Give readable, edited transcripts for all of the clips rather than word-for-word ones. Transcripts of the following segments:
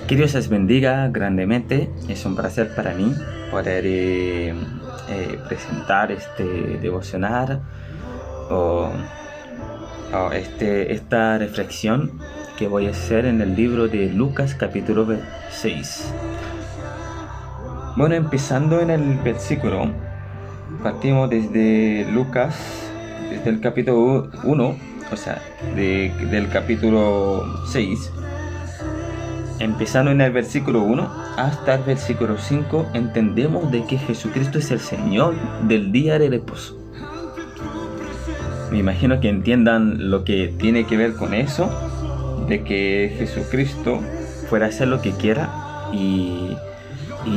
Que Dios les bendiga grandemente. Es un placer para mí poder presentar este devocional o esta reflexión que voy a hacer en el libro de Lucas capítulo 6. Bueno, empezando en el versículo, partimos desde Lucas, desde el capítulo 1, o sea, del capítulo 6. Empezando en el versículo 1 hasta el versículo 5, entendemos de que Jesucristo es el Señor del día de reposo. Me imagino que entiendan lo que tiene que ver con eso, de que Jesucristo puede hacer lo que quiera y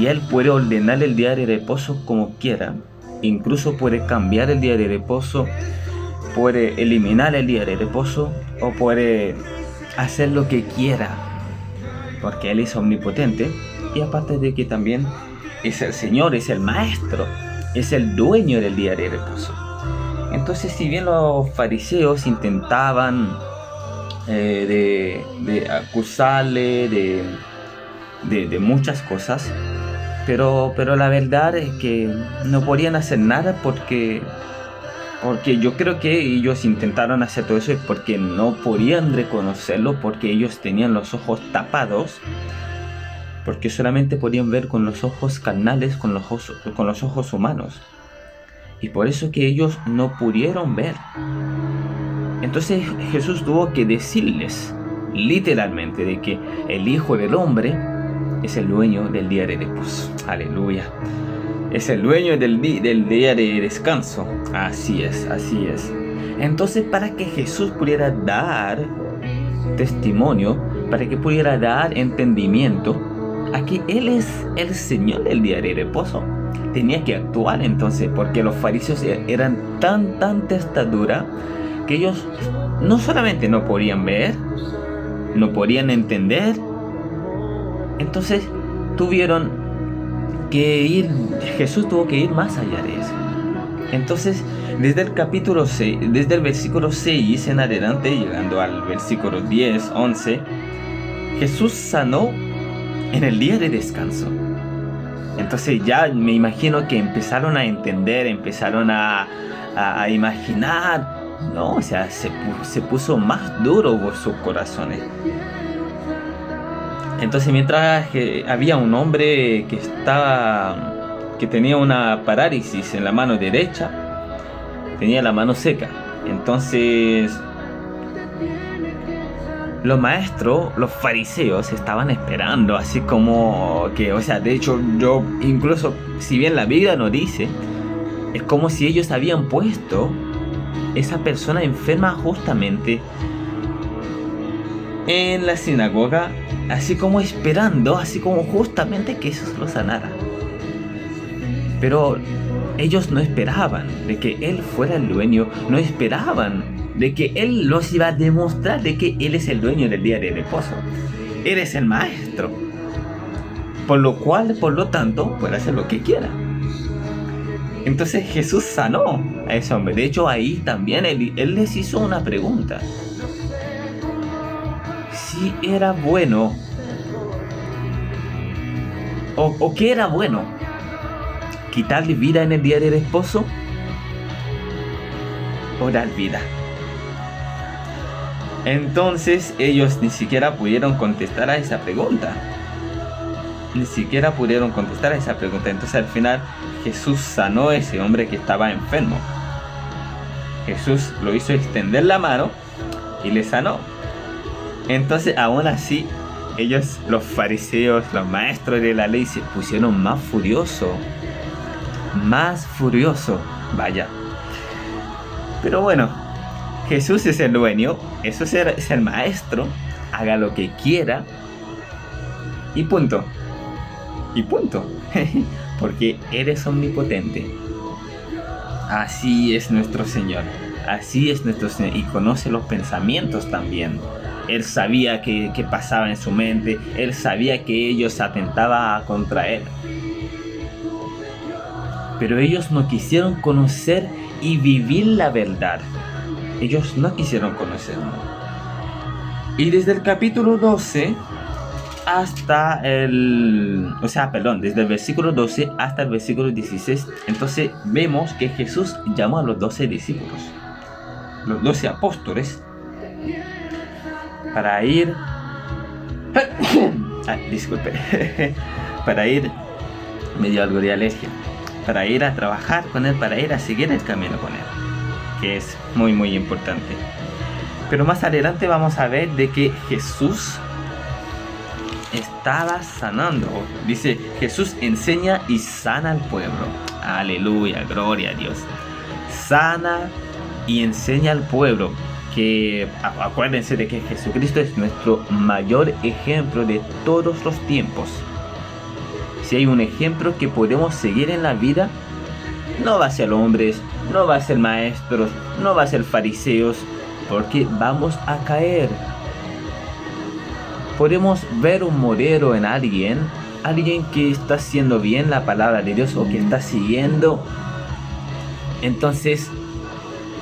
Él puede ordenar el día de reposo como quiera. Incluso puede cambiar el día de reposo, puede eliminar el día de reposo o puede hacer lo que quiera, porque Él es omnipotente y aparte de que también es el Señor, es el Maestro, es el dueño del día de reposo. Entonces, si bien los fariseos intentaban de acusarle de muchas cosas, pero la verdad es que no podían hacer nada porque yo creo que ellos intentaron hacer todo eso porque no podían reconocerlo, porque ellos tenían los ojos tapados, porque solamente podían ver con los ojos carnales, con los ojos humanos, y por eso que ellos no pudieron ver. Entonces Jesús tuvo que decirles literalmente de que el Hijo del Hombre es el dueño del día de reposo. Aleluya. Es el dueño del día de descanso. Así es. Entonces, para que Jesús pudiera dar testimonio, para que pudiera dar entendimiento a que Él es el Señor del día de reposo, tenía que actuar entonces, porque los fariseos eran tan testadura que ellos no solamente no podían ver, no podían entender. Entonces Jesús tuvo que ir más allá de eso. Entonces, desde el versículo 6 en adelante, llegando al versículo 10, 11, Jesús sanó en el día de descanso. Entonces ya me imagino que empezaron a entender, empezaron a imaginar, ¿no? O sea, se puso más duro por sus corazones. Entonces, mientras había un hombre que tenía una parálisis en la mano derecha, tenía la mano seca. Entonces, los maestros, los fariseos, estaban esperando, así como que, o sea, de hecho, yo incluso, si bien la Biblia no dice, es como si ellos habían puesto esa persona enferma justamente en la sinagoga, así como esperando, así como justamente que Jesús lo sanara. Pero ellos no esperaban de que Él fuera el dueño, no esperaban de que Él los iba a demostrar de que Él es el dueño del día de reposo. Él es el Maestro, por lo tanto, puede hacer lo que quiera. Entonces Jesús sanó a ese hombre. De hecho, ahí también él les hizo una pregunta: si era bueno o qué era bueno, quitarle vida en el día de reposo o dar vida. Entonces ellos ni siquiera pudieron contestar a esa pregunta. Entonces al final Jesús sanó a ese hombre que estaba enfermo. Jesús lo hizo extender la mano y le sanó. Entonces, aún así, ellos, los fariseos, los maestros de la ley, se pusieron más furiosos, vaya. Pero bueno, Jesús es el dueño, Jesús es el Maestro, haga lo que quiera y punto. Porque Él es omnipotente. Así es nuestro Señor, y conoce los pensamientos también. Él sabía qué pasaba en su mente, Él sabía que ellos atentaban contra Él. Pero ellos no quisieron conocer y vivir la verdad. Ellos no quisieron conocerlo. Y desde el capítulo 12 desde el versículo 12 hasta el versículo 16, entonces vemos que Jesús llamó a los 12 discípulos, los 12 apóstoles, para ir... para ir, me dio algo de alergia, para ir a trabajar con Él, para ir a seguir el camino con Él, que es muy muy importante. Pero más adelante vamos a ver de que Jesús estaba sanando. Dice, Jesús enseña y sana al pueblo. Aleluya, gloria a Dios. Sana y enseña al pueblo. Que acuérdense de que Jesucristo es nuestro mayor ejemplo de todos los tiempos. Si hay un ejemplo que podemos seguir en la vida, no va a ser hombres, no va a ser maestros, no va a ser fariseos, porque vamos a caer. Podemos ver un modelo en alguien que está haciendo bien la palabra de Dios o que está siguiendo. Entonces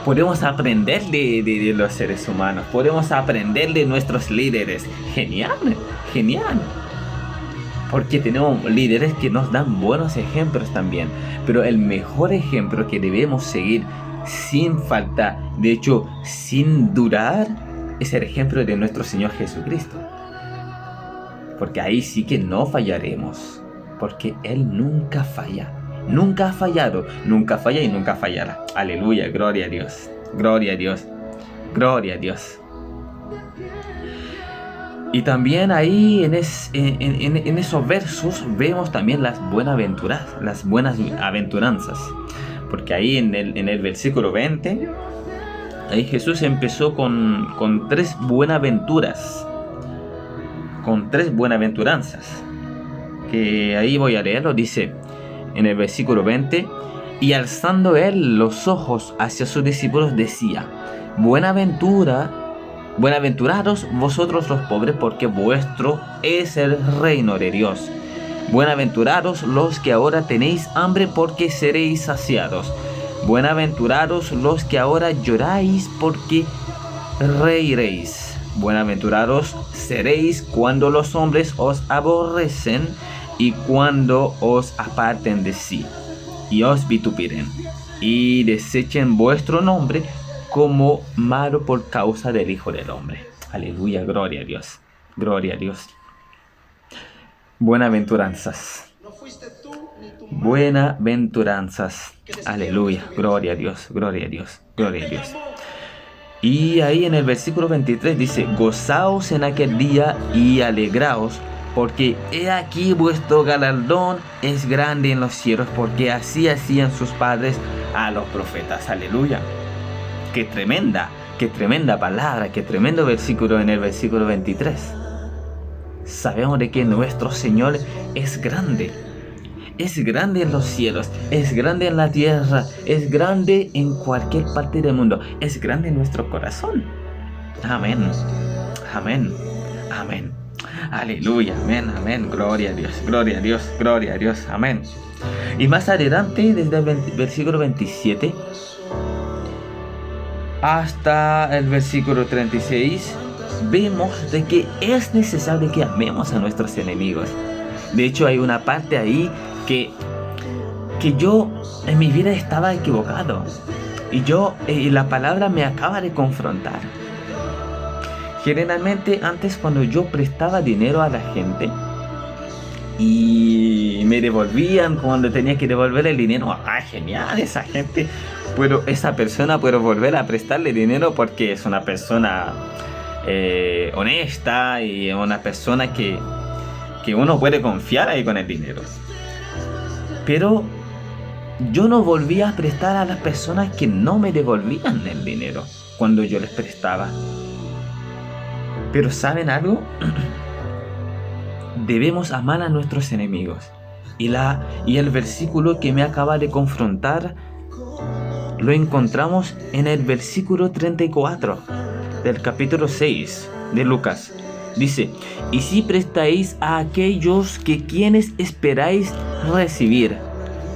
podemos aprender de los seres humanos, podemos aprender de nuestros líderes. Genial, genial. Porque tenemos líderes que nos dan buenos ejemplos también. Pero el mejor ejemplo que debemos seguir sin falta, de hecho sin dudar, es el ejemplo de nuestro Señor Jesucristo. Porque ahí sí que no fallaremos. Porque Él nunca falla. Nunca ha fallado, nunca falla y nunca fallará. Aleluya, gloria a Dios, gloria a Dios, gloria a Dios. Y también ahí en esos versos vemos también las buenas aventuranzas. Porque ahí en el versículo 20, ahí Jesús empezó con tres buenaventuras. Con tres buenaventuranzas. Que ahí voy a leerlo, dice en el versículo 20, y alzando él los ojos hacia sus discípulos decía, buenaventurados vosotros los pobres, porque vuestro es el reino de Dios. Buenaventurados los que ahora tenéis hambre, porque seréis saciados. Buenaventurados los que ahora lloráis, porque reiréis. Buenaventurados seréis cuando los hombres os aborrecen y cuando os aparten de sí, y os vituperen, y desechen vuestro nombre como malo por causa del Hijo del Hombre. Aleluya, gloria a Dios, gloria a Dios. Buenaventuranzas. Buenaventuranzas. Aleluya, gloria a Dios, gloria a Dios, gloria a Dios. Y ahí en el versículo 23 dice, gozaos en aquel día y alegraos, porque he aquí vuestro galardón es grande en los cielos, porque así hacían sus padres a los profetas. Aleluya. Qué tremenda palabra, qué tremendo versículo en el versículo 23. Sabemos de que nuestro Señor es grande en los cielos, es grande en la tierra, es grande en cualquier parte del mundo, es grande en nuestro corazón. Amén, amén, amén. Aleluya, amén, amén, gloria a Dios, gloria a Dios, gloria a Dios, amén. Y más adelante, desde el versículo 27 hasta el versículo 36, vemos de que es necesario que amemos a nuestros enemigos. De hecho, hay una parte ahí que yo en mi vida estaba equivocado. Y la palabra me acaba de confrontar. Generalmente antes, cuando yo prestaba dinero a la gente y me devolvían cuando tenía que devolver el dinero, genial, esa persona puedo volver a prestarle dinero porque es una persona honesta y una persona que uno puede confiar ahí con el dinero. Pero yo no volvía a prestar a las personas que no me devolvían el dinero cuando yo les prestaba. Pero ¿saben algo? Debemos amar a nuestros enemigos. Y el versículo que me acaba de confrontar lo encontramos en el versículo 34 del capítulo 6 de Lucas. Dice, y si prestáis a aquellos que quienes esperáis recibir,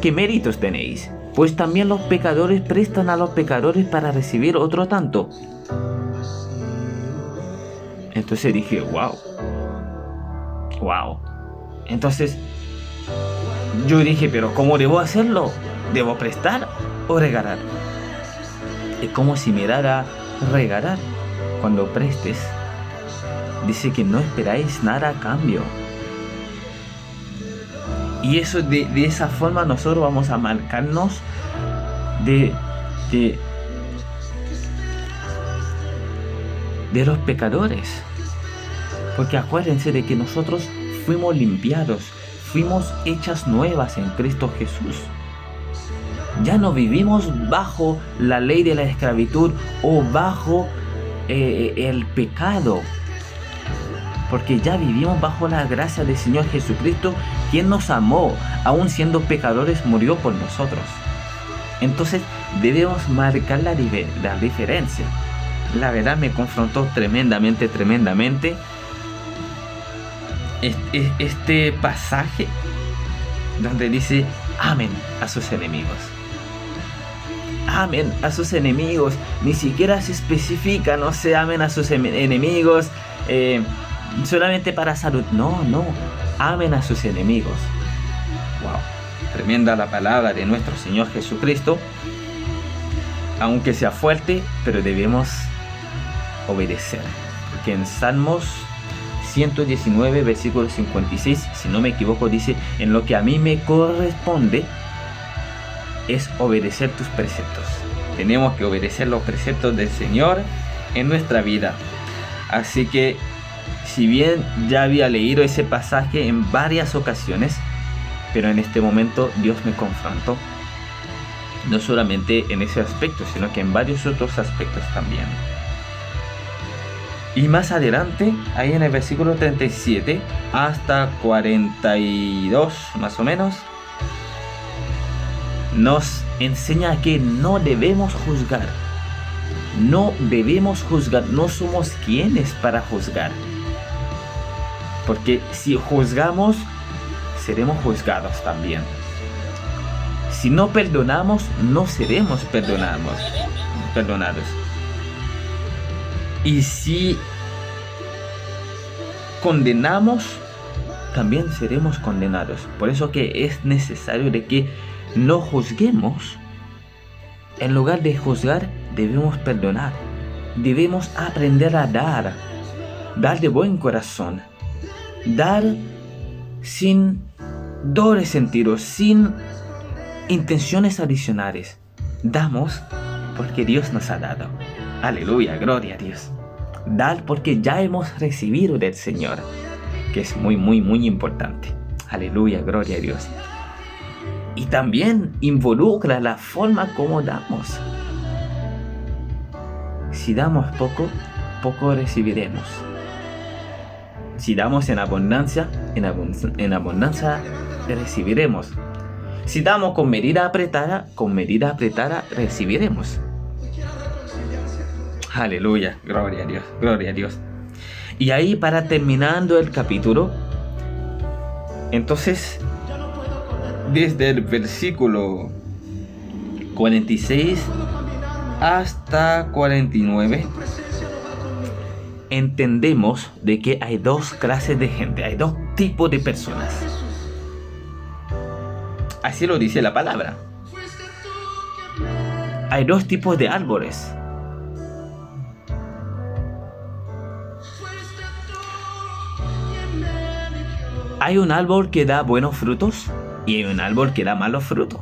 ¿qué méritos tenéis? Pues también los pecadores prestan a los pecadores para recibir otro tanto. Entonces dije, wow, Wow. Entonces yo dije, pero ¿cómo debo hacerlo? ¿Debo prestar o regalar? Es como si me dara regalar. Cuando prestes, dice que no esperáis nada a cambio. Y eso de esa forma nosotros vamos a marcarnos de los pecadores. Porque acuérdense de que nosotros fuimos limpiados, fuimos hechas nuevas en Cristo Jesús. Ya no vivimos bajo la ley de la esclavitud o bajo el pecado. Porque ya vivimos bajo la gracia del Señor Jesucristo, quien nos amó, aun siendo pecadores, murió por nosotros. Entonces debemos marcar la diferencia. La verdad me confrontó tremendamente este pasaje donde dice amen a sus enemigos. Amen a sus enemigos. Ni siquiera se especifica, no se amen a sus enemigos solamente para salud. No, amen a sus enemigos. Wow, tremenda la palabra de nuestro Señor Jesucristo. Aunque sea fuerte, pero debemos obedecer. Porque en Salmos 119, versículo 56, si no me equivoco, dice: en lo que a mí me corresponde es obedecer tus preceptos. Tenemos que obedecer los preceptos del Señor en nuestra vida. Así que, si bien ya había leído ese pasaje en varias ocasiones, pero en este momento Dios me confrontó. No solamente en ese aspecto, sino que en varios otros aspectos también. Y más adelante, ahí en el versículo 37 hasta 42 más o menos, nos enseña que no debemos juzgar. No debemos juzgar, no somos quienes para juzgar. Porque si juzgamos, seremos juzgados también. Si no perdonamos, no seremos perdonados. Y si condenamos, también seremos condenados. Por eso que es necesario de que no juzguemos. En lugar de juzgar, debemos perdonar. Debemos aprender a dar de buen corazón. Dar sin doble sentido, sin intenciones adicionales. Damos porque Dios nos ha dado. Aleluya, gloria a Dios. Dar porque ya hemos recibido del Señor, que es muy importante. Aleluya, gloria a Dios. Y también involucra la forma como damos. Si damos poco recibiremos. Si damos en abundancia, en abundancia recibiremos. Si damos con medida apretada recibiremos. Aleluya, gloria a Dios. Y ahí, para terminando el capítulo, entonces, desde el versículo 46 hasta 49, entendemos de que hay dos clases de gente, hay dos tipos de personas. Así lo dice la palabra. Hay dos tipos de árboles. Hay un árbol que da buenos frutos y hay un árbol que da malos frutos.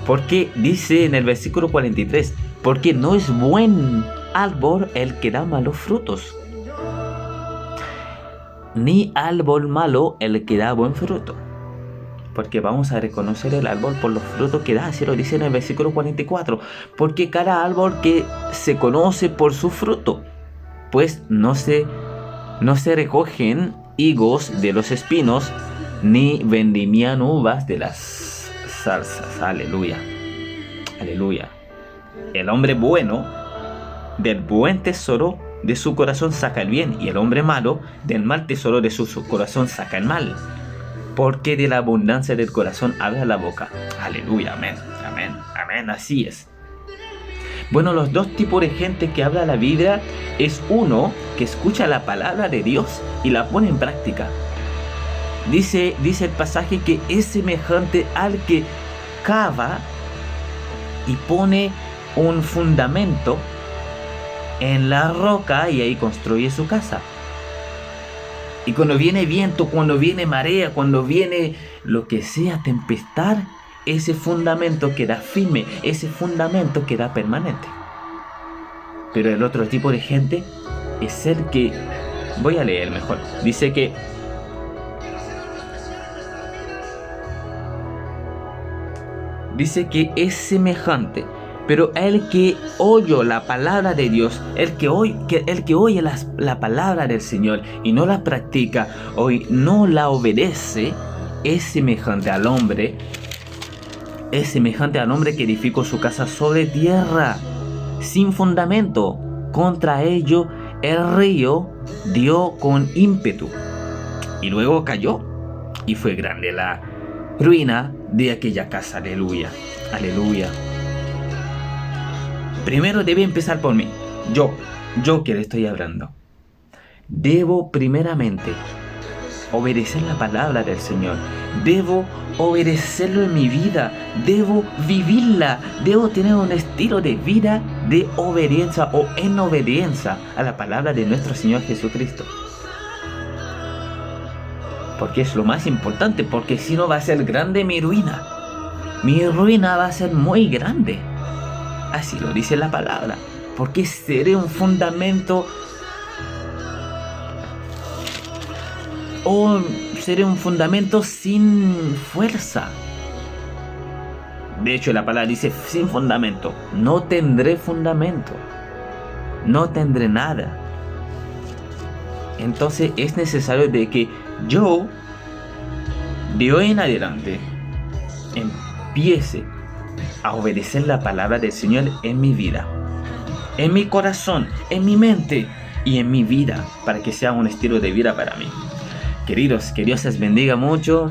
Porque dice en el versículo 43, porque no es buen árbol el que da malos frutos, ni árbol malo el que da buen fruto. Porque vamos a reconocer el árbol por los frutos que da, así lo dice en el versículo 44. Porque cada árbol que se conoce por su fruto, pues no se recogen higos de los espinos, ni vendimian uvas de las zarzas. Aleluya, aleluya. El hombre bueno del buen tesoro de su corazón saca el bien, y el hombre malo del mal tesoro de su corazón saca el mal. Porque de la abundancia del corazón habla la boca. Aleluya, amén, así es. Bueno, los dos tipos de gente que habla la Biblia es uno que escucha la palabra de Dios y la pone en práctica. Dice el pasaje que es semejante al que cava y pone un fundamento en la roca y ahí construye su casa. Y cuando viene viento, cuando viene marea, cuando viene lo que sea, tempestad, ese fundamento queda firme, ese fundamento queda permanente. Pero el otro tipo de gente es el que, voy a leer mejor, dice que es semejante, pero el que oye la palabra de Dios, el que oye la palabra del Señor y no la practica o no la obedece, es semejante al hombre que edificó su casa sobre tierra, sin fundamento. Contra ello el río dio con ímpetu, y luego cayó, y fue grande la ruina de aquella casa. Aleluya, aleluya. Primero debe empezar por mí, yo que le estoy hablando. Debo primeramente obedecer la palabra del Señor. Debo obedecerlo en mi vida. Debo vivirla. Debo tener un estilo de vida de obediencia o en obediencia a la palabra de nuestro Señor Jesucristo. Porque es lo más importante, porque si no va a ser grande mi ruina. Mi ruina va a ser muy grande. Así lo dice la palabra. Porque seré un fundamento sin fuerza. De hecho, la palabra dice sin fundamento. No tendré fundamento. No tendré nada. Entonces es necesario de que yo, de hoy en adelante, empiece a obedecer la palabra del Señor en mi vida, en mi corazón, en mi mente y en mi vida, para que sea un estilo de vida para mí. Queridos, que Dios les bendiga mucho.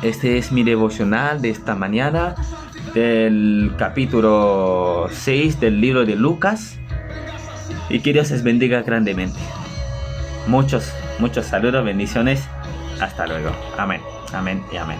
Este es mi devocional de esta mañana del capítulo 6 del libro de Lucas, y que Dios les bendiga grandemente. Muchos saludos, bendiciones. Hasta luego. Amén, amén y amén.